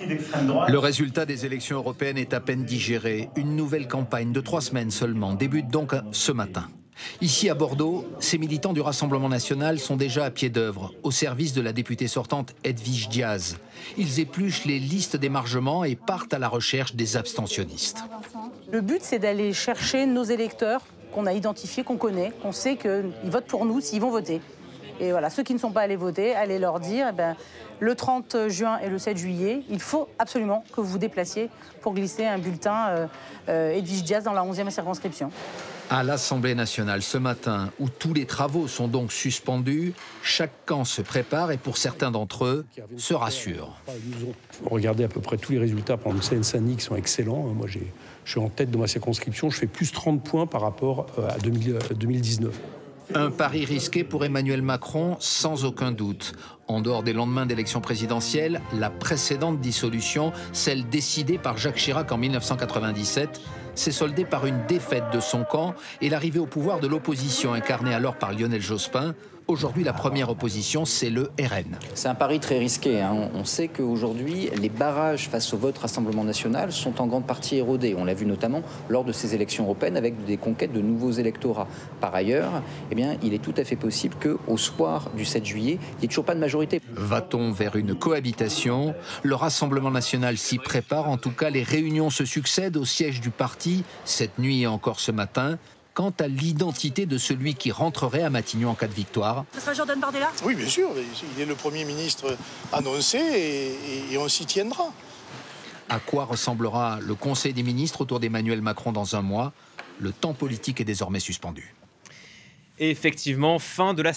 Le résultat des élections européennes est à peine digéré. Une nouvelle campagne de 3 semaines seulement débute donc ce matin. Ici à Bordeaux, ces militants du Rassemblement national sont déjà à pied d'œuvre, au service de la députée sortante Edwige Diaz. Ils épluchent les listes d'émargement et partent à la recherche des abstentionnistes. Le but, c'est d'aller chercher nos électeurs qu'on a identifiés, qu'on connaît, qu'on sait qu'ils votent pour nous s'ils vont voter. Et voilà, ceux qui ne sont pas allés voter, allez leur dire, le 30 juin et le 7 juillet, il faut absolument que vous vous déplaciez pour glisser un bulletin Edwige Diaz dans la 11e circonscription. À l'Assemblée nationale ce matin, où tous les travaux sont donc suspendus, chaque camp se prépare et pour certains d'entre eux, se rassure. Regardez à peu près tous les résultats, par exemple Seine-Saint-Denis qui sont excellents. Moi, je suis en tête de ma circonscription, je fais plus 30 points par rapport à 2019. Un pari risqué pour Emmanuel Macron, sans aucun doute. En dehors des lendemains d'élections présidentielles, la précédente dissolution, celle décidée par Jacques Chirac en 1997, s'est soldée par une défaite de son camp et l'arrivée au pouvoir de l'opposition incarnée alors par Lionel Jospin. Aujourd'hui, la première opposition, c'est le RN. C'est un pari très risqué. On sait qu'aujourd'hui, les barrages face au vote Rassemblement national sont en grande partie érodés. On l'a vu notamment lors de ces élections européennes avec des conquêtes de nouveaux électorats. Par ailleurs, il est tout à fait possible qu'au soir du 7 juillet, il n'y ait toujours pas de majorité. Va-t-on vers une cohabitation? Le Rassemblement national s'y prépare. En tout cas, les réunions se succèdent au siège du parti, cette nuit et encore ce matin. Quant à l'identité de celui qui rentrerait à Matignon en cas de victoire. Ce sera Jordan Bardella? Oui, bien sûr. Il est le Premier ministre annoncé et on s'y tiendra. À quoi ressemblera le Conseil des ministres autour d'Emmanuel Macron dans un mois? Le temps politique est désormais suspendu. Et effectivement, fin de la